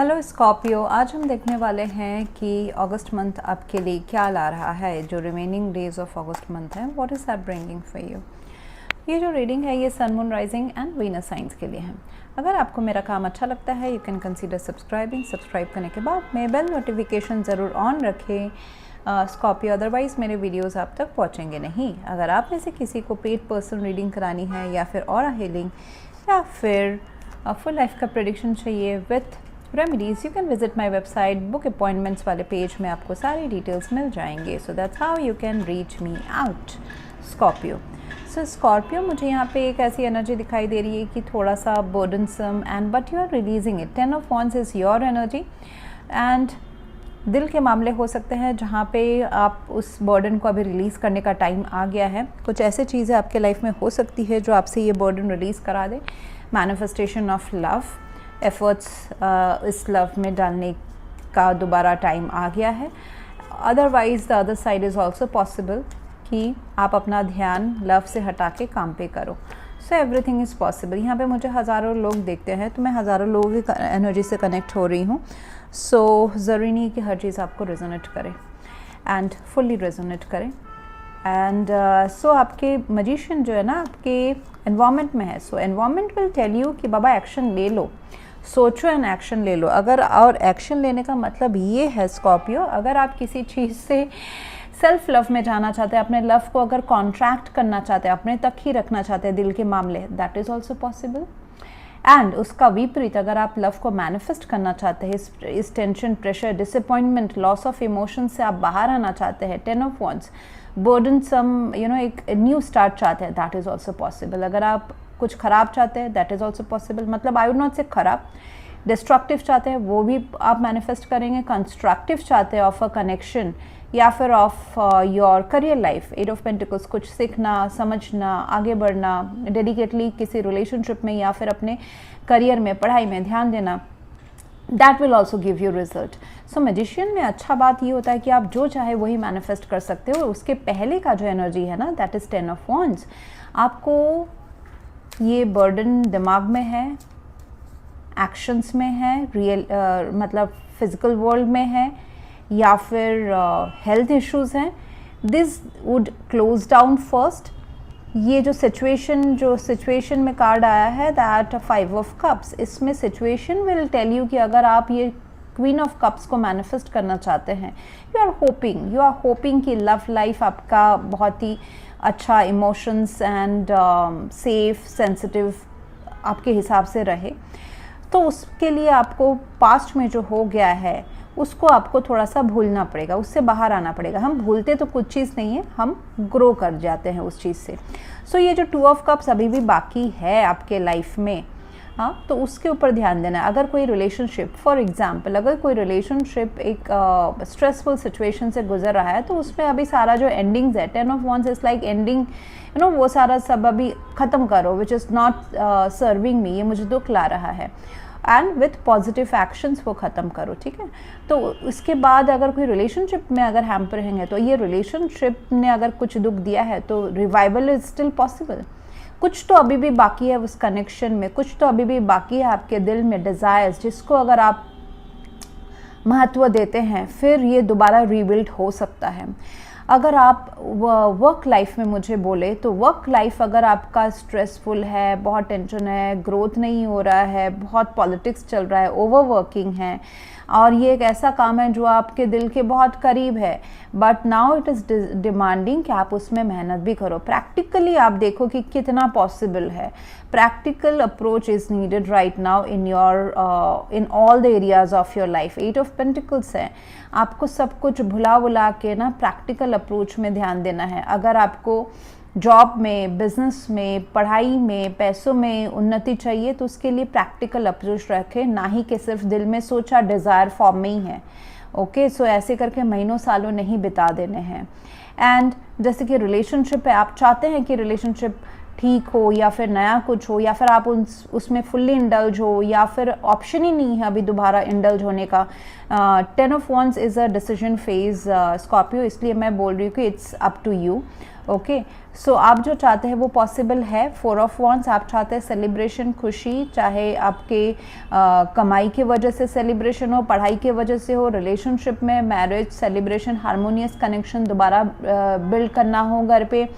Hello Scorpio, आज हम देखने वाले हैं कि अगस्त मंथ आपके लिए क्या ला रहा है। जो remaining days of August month है, what is that bringing for you. ये जो रीडिंग है ये sun, moon, rising and Venus signs के लिए है। अगर आपको मेरा काम अच्छा लगता है, यू कैन कंसीडर सब्सक्राइब करने के बाद में बेल नोटिफिकेशन ज़रूर ऑन रखें स्कॉर्पियो, अदरवाइज़ मेरे वीडियोस आप तक पहुंचेंगे नहीं। अगर आप में से किसी को पेड पर्सन रीडिंग करानी है या फिर ऑरा हीलिंग या फिर फुल लाइफ का प्रेडिक्शन चाहिए with remedies, you can visit my website. Book appointments वाले पेज में आपको सारी डिटेल्स मिल जाएंगे। So that's how you can reach me out Scorpio. So Scorpio, मुझे यहाँ पे एक ऐसी एनर्जी दिखाई दे रही है कि थोड़ा सा burdensome and but you are releasing it. 10 of wands is your energy and दिल के मामले हो सकते हैं जहाँ पे आप उस बर्डन को अभी रिलीज़ करने का टाइम आ गया है। कुछ ऐसे चीज़ें आपके लाइफ में हो सकती है जो आपसे ये बर्डन रिलीज़ करा दे। मैनिफेस्टेशन ऑफ लव, एफर्ट्स इस लव में डालने का दोबारा टाइम आ गया है। Otherwise the other side is also possible कि आप अपना ध्यान लव से हटा के काम पे करो। So everything is possible. यहाँ पे मुझे हज़ारों लोग देखते हैं तो मैं हज़ारों लोगों की एनर्जी से कनेक्ट हो रही हूँ। सो ज़रूरी नहीं कि हर चीज़ आपको रेजोनेट करे एंड फुल्ली रेजोनेट करे। एंड सो आपके मजिशियन जो है ना आपके एनवायरनमेंट में है। सो एनवायरनमेंट विल टेल यू कि बाबा एक्शन ले लो, सोचो एंड एक्शन ले लो। अगर और एक्शन लेने का मतलब ये है स्कॉर्पियो, अगर आप किसी चीज़ से सेल्फ लव में जाना चाहते हैं, अपने लव को अगर कॉन्ट्रैक्ट करना चाहते हैं, अपने तक ही रखना चाहते हैं दिल के मामले, that is also possible. And उसका विपरीत, अगर आप लव को मैनिफेस्ट करना चाहते हैं, इस tension, pressure, disappointment, loss of emotion से आप बाहर आना चाहते हैं, 10 ऑफ वॉन्ड्स, बर्डनसम एक न्यू स्टार्ट चाहते हैं, दैट इज़ ऑल्सो पॉसिबल। अगर आप कुछ ख़राब चाहते हैं, दैट इज़ ऑल्सो पॉसिबल। मतलब आई वुड नॉट से ख़राब, डिस्ट्रक्टिव चाहते हैं वो भी आप मैनिफेस्ट करेंगे। कंस्ट्रक्टिव चाहते हैं ऑफ अ कनेक्शन या फिर of your career life, 8 of pentacles, कुछ सीखना, समझना, आगे बढ़ना, डेडिकेटली किसी रिलेशनशिप में या फिर अपने करियर में, पढ़ाई में ध्यान देना, that will also give you result. So magician में अच्छा बात ये होता है कि आप जो चाहे वही मैनिफेस्ट कर सकते हो। उसके पहले का जो एनर्जी है ना, दैट इज़ 10 ऑफ वॉन्ड्स। आपको ये बर्डन दिमाग में है, एक्शंस में है, रियल मतलब फिजिकल वर्ल्ड में है या फिर हेल्थ इश्यूज हैं। This would close down first. ये जो सिचुएशन में कार्ड आया है दैट 5 ऑफ कप्स, इसमें सिचुएशन विल टेल यू कि अगर आप ये क्वीन ऑफ कप्स को मैनिफेस्ट करना चाहते हैं, यू आर होपिंग कि लव लाइफ आपका बहुत ही अच्छा, इमोशंस एंड सेफ, सेंसिटिव आपके हिसाब से रहे। तो उसके लिए आपको पास्ट में जो हो गया है उसको आपको थोड़ा सा भूलना पड़ेगा, उससे बाहर आना पड़ेगा। हम भूलते तो कुछ चीज़ नहीं है, हम ग्रो कर जाते हैं उस चीज़ से। सो ये जो 2 ऑफ कप्स अभी भी बाकी है आपके लाइफ में, हाँ, तो उसके ऊपर ध्यान देना है। अगर कोई रिलेशनशिप, फॉर एग्जांपल अगर कोई रिलेशनशिप एक स्ट्रेसफुल सिचुएशन से गुजर रहा है तो उसमें अभी सारा जो एंडिंग्स है, 10 of wands is like ending, you know, वो सारा सब अभी ख़त्म करो, विच इज़ नॉट सर्विंग मी, ये मुझे दुख ला रहा है, एंड विथ पॉजिटिव एक्शंस वो ख़त्म करो, ठीक है। तो उसके बाद अगर कोई रिलेशनशिप में अगर हैम्पर हैं तो ये रिलेशनशिप ने अगर कुछ दुख दिया है तो रिवाइवल इज़ स्टिल पॉसिबल। कुछ तो अभी भी बाकी है उस कनेक्शन में, कुछ तो अभी भी बाकी है आपके दिल में, डिज़ायर्स, जिसको अगर आप महत्व देते हैं फिर ये दोबारा रीबिल्ड हो सकता है। अगर आप वर्क लाइफ में मुझे बोले तो वर्क लाइफ अगर आपका स्ट्रेसफुल है, बहुत टेंशन है, ग्रोथ नहीं हो रहा है, बहुत पॉलिटिक्स चल रहा है, ओवरवर्किंग है और ये एक ऐसा काम है जो आपके दिल के बहुत करीब है, but now it is demanding कि आप उसमें मेहनत भी करो। प्रैक्टिकली आप देखो कि कितना पॉसिबल है। Practical approach is needed right now in all the areas of your life. 8 of pentacles है, आपको सब कुछ भुला के ना प्रैक्टिकल अप्रोच में ध्यान देना है। अगर आपको जॉब में, बिजनेस में, पढ़ाई में, पैसों में उन्नति चाहिए तो उसके लिए प्रैक्टिकल अप्रोच रखें, ना ही कि सिर्फ दिल में सोचा, डिज़ायर फॉर्म में ही है। ओके, सो ऐसे करके महीनों सालों नहीं बिता देने हैं। एंड जैसे कि रिलेशनशिप है, आप चाहते हैं कि रिलेशनशिप ठीक हो या फिर नया कुछ हो या फिर आप उसमें फुल्ली इंडल्ज हो या फिर ऑप्शन ही नहीं है अभी दोबारा इंडल्ज होने का। 10 of wands is a decision phase Scorpio, इसलिए मैं बोल रही हूँ कि it's up to you. Okay, so आप जो चाहते हैं वो पॉसिबल है। 4 ऑफ वॉन्ड्स, आप चाहते हैं सेलिब्रेशन, खुशी, चाहे आपके कमाई की वजह से सेलिब्रेशन हो, पढ़ाई की वजह से हो, रिलेशनशिप में मैरिज सेलिब्रेशन, हारमोनियस कनेक्शन दोबारा बिल्ड करना हो घर पे,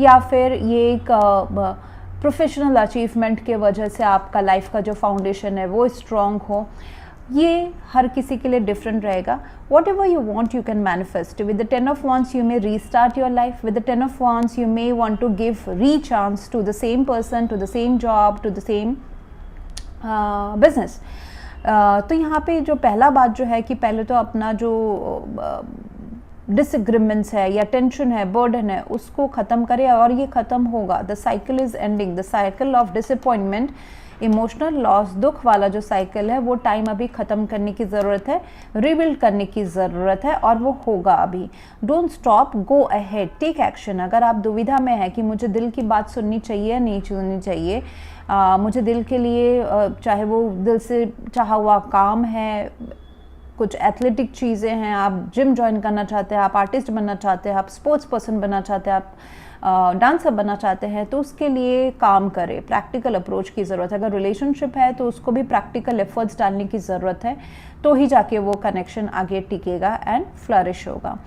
या फिर ये एक प्रोफेशनल अचीवमेंट के वजह से आपका लाइफ का जो फाउंडेशन है वो स्ट्रॉन्ग हो। ये हर किसी के लिए डिफरेंट रहेगा। Whatever you want you can manifest. With the 10 of wands you may restart your life. With the 10 of wands you may want to give re chance to the same person, to the same job, to the same business. तो यहाँ पे जो पहला बात जो है कि पहले तो अपना जो डिसएग्रीमेंट्स है या टेंशन है, बर्डन है, उसको ख़त्म करें और ये ख़त्म होगा। The cycle is ending, the cycle of disappointment, emotional loss, दुख वाला जो साइकिल है वो टाइम अभी ख़त्म करने की ज़रूरत है, रिबिल्ड करने की ज़रूरत है और वो होगा अभी। Don't stop, go ahead, take action. अगर आप दुविधा में है कि मुझे दिल की बात सुननी चाहिए या नहीं सुननी चाहिए, मुझे दिल के लिए चाहे वो दिल से चाहा हुआ काम है, कुछ एथलेटिक चीज़ें हैं, आप जिम ज्वाइन करना चाहते हैं, आप आर्टिस्ट बनना चाहते हैं, आप स्पोर्ट्स पर्सन बनना चाहते हैं, आप डांसर बनना चाहते हैं, तो उसके लिए काम करें। प्रैक्टिकल अप्रोच की ज़रूरत है। अगर रिलेशनशिप है तो उसको भी प्रैक्टिकल एफर्ट्स डालने की ज़रूरत है, तो ही जाके वो कनेक्शन आगे टिकेगा एंड फ्लरिश होगा।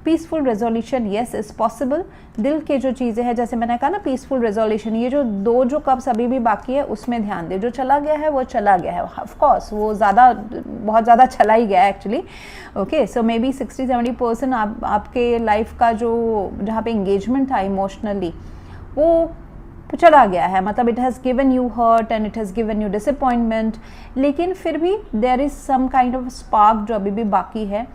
Peaceful resolution, yes is possible. दिल के जो चीज़ें हैं, जैसे मैंने कहा ना, पीसफुल रेजोल्यूशन, ये जो 2 जो कप्स अभी भी बाकी है उसमें ध्यान दे। जो चला गया है वो चला गया है, ऑफ कोर्स वो बहुत ज़्यादा चला ही गया है actually. Okay, so may be 60-70% आपके लाइफ का जो जहाँ पे इंगेजमेंट था इमोशनली वो चला गया है, मतलब it has given you hurt and it has given you disappointment, लेकिन फिर भी there is some kind of spark जो अभी भी बाकी है।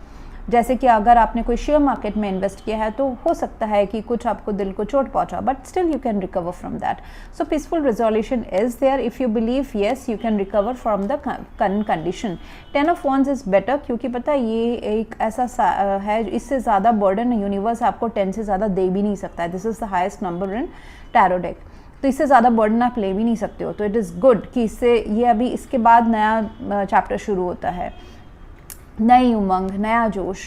जैसे कि अगर आपने कोई शेयर मार्केट में इन्वेस्ट किया है तो हो सकता है कि कुछ आपको दिल को चोट पहुंचा, but still you can recover from that. So peaceful resolution is there. If you believe, yes you can recover from the current condition. 10 of wands is better, क्योंकि पता है ये एक ऐसा है, इससे ज़्यादा बर्डन यूनिवर्स आपको 10 से ज़्यादा दे भी नहीं सकता है। This is the highest number in tarot deck, तो इससे ज़्यादा बर्डन आप ले भी नहीं सकते हो। तो इट इज़ गुड कि इससे ये अभी इसके बाद नया चैप्टर शुरू होता है, नई उमंग, नया जोश।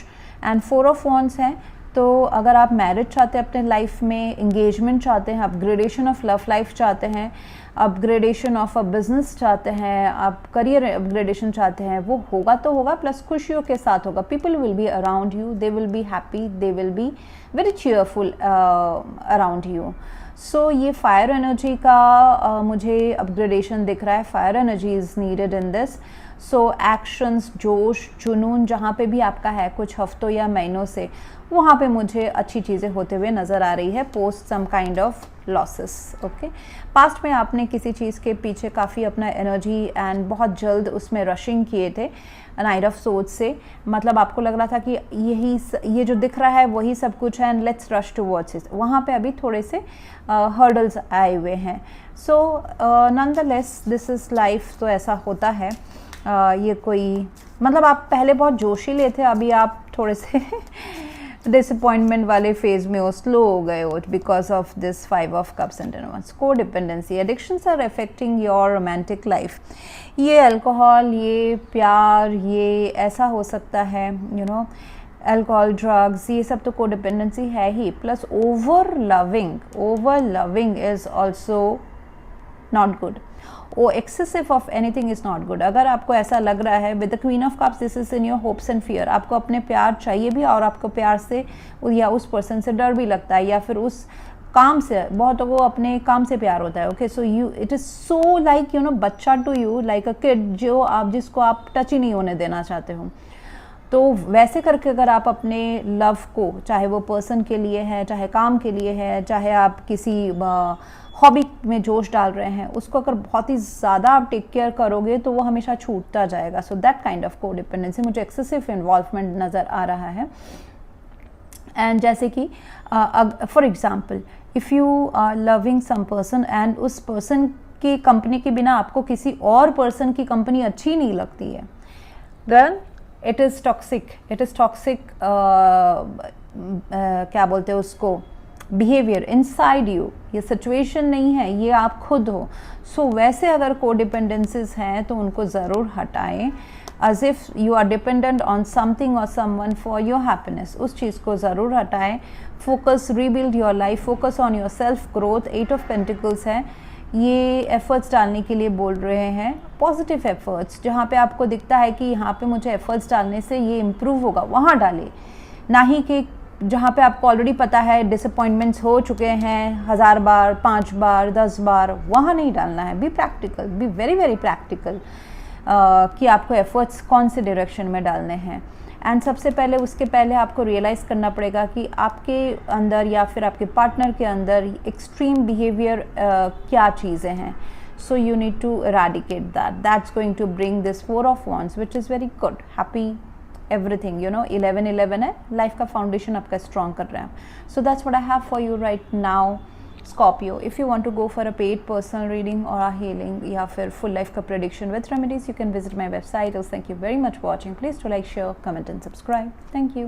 एंड 4 ऑफ वॉन्ड्स हैं, तो अगर आप मैरिज चाहते हैं अपने लाइफ में, इंगेजमेंट चाहते हैं, अपग्रेडेशन ऑफ लव लाइफ चाहते हैं, अपग्रेडेशन ऑफ अ बिजनेस चाहते हैं, आप करियर अपग्रेडेशन चाहते हैं, वो होगा तो होगा, प्लस खुशियों के साथ होगा। People will be around you, they will be happy, they will be very cheerful around you. So ये फायर एनर्जी का मुझे अपग्रेडेशन दिख रहा है। Fire energy is needed in this. So actions, जोश, जुनून जहाँ पे भी आपका है कुछ हफ्तों या महीनों से, वहाँ पे मुझे अच्छी चीज़ें होते हुए नज़र आ रही है post some kind of losses. Okay, past में आपने किसी चीज़ के पीछे काफ़ी अपना एनर्जी एंड बहुत जल्द उसमें रशिंग किए थे, नाइट ऑफ सोच से, मतलब आपको लग रहा था कि ये जो दिख रहा है वही सब कुछ है and let's rush towards it. वहाँ पे अभी थोड़े से हर्डल्स आए हुए हैं। सो नॉनदलेस दिस इज़ लाइफ, तो ऐसा होता है। ये कोई मतलब आप पहले बहुत जोशीले थे, अभी आप थोड़े से डिसअपॉइंटमेंट वाले फेज में हो, स्लो हो गए हो because of this 5 of cups and 10 of wands. Codependency, addictions are affecting your romantic life. ये अल्कोहल, ये प्यार, ये ऐसा हो सकता है, यू नो, अल्कोहल, ड्रग्स, ये सब तो को डिपेंडेंसी है ही। Plus over loving is also not good. Oh excessive of anything is not good. अगर आपको ऐसा लग रहा है with the queen of cups, this is in your hopes and fear, आपको अपने प्यार चाहिए भी और आपको प्यार से या उस पर्सन से डर भी लगता है, या फिर उस काम से, बहुतों को अपने काम से प्यार होता है। Okay, so you it is so like you know बच्चा to you, like a kid जिसको आप टच ही नहीं होने देना चाहते हो। तो वैसे करके अगर आप अपने लव को, चाहे वो पर्सन के लिए है, चाहे काम के लिए है, चाहे आप किसी हॉबी में जोश डाल रहे हैं, उसको अगर बहुत ही ज़्यादा आप टेक केयर करोगे तो वो हमेशा छूटता जाएगा। सो दैट काइंड ऑफ को डिपेंडेंसी, मुझे एक्सेसिव इन्वॉल्वमेंट नज़र आ रहा है। एंड जैसे कि for example, if you are loving some person and उस पर्सन की कंपनी के बिना आपको किसी और पर्सन की कंपनी अच्छी नहीं लगती है, देन इट इज़ टॉक्सिक। क्या बोलते हैं उसको, बिहेवियर इनसाइड यू। ये सिचुएशन नहीं है, ये आप खुद हो। सो वैसे अगर को डिपेंडेंसीज हैं तो उनको ज़रूर हटाएं। As if you are dependent on something और समवन फॉर योर हैप्पीनेस, उस चीज़ को ज़रूर हटाएं. Focus, rebuild your life, focus on your self growth. 8 of pentacles है, ये एफर्ट्स डालने के लिए बोल रहे हैं, पॉजिटिव एफर्ट्स. जहाँ पे आपको दिखता है कि यहाँ पे मुझे एफर्ट्स डालने से ये इम्प्रूव होगा, वहाँ डालें. ना ही कि जहाँ पे आपको ऑलरेडी पता है डिसअपॉइंटमेंट्स हो चुके हैं 1000 बार, 5 बार, 10 बार, वहाँ नहीं डालना है. Be practical, be very very practical कि आपको एफर्ट्स कौन से डायरेक्शन में डालने हैं. एंड सबसे पहले, उसके पहले आपको रियलाइज़ करना पड़ेगा कि आपके अंदर या फिर आपके पार्टनर के अंदर एक्सट्रीम बिहेवियर क्या चीज़ें हैं. So you need to eradicate that. That's going to bring this 4 of Wands, which is very good, happy, everything, you know. 11 है, लाइफ का फाउंडेशन आपका स्ट्रॉन्ग कर रहा है. So that's what I have for you right now. Scorpio, if you want to go for a paid personal reading or a healing या फिर full life का prediction with remedies, you can visit my website. Thank you very much for watching. Please do like, share, comment and subscribe. Thank you.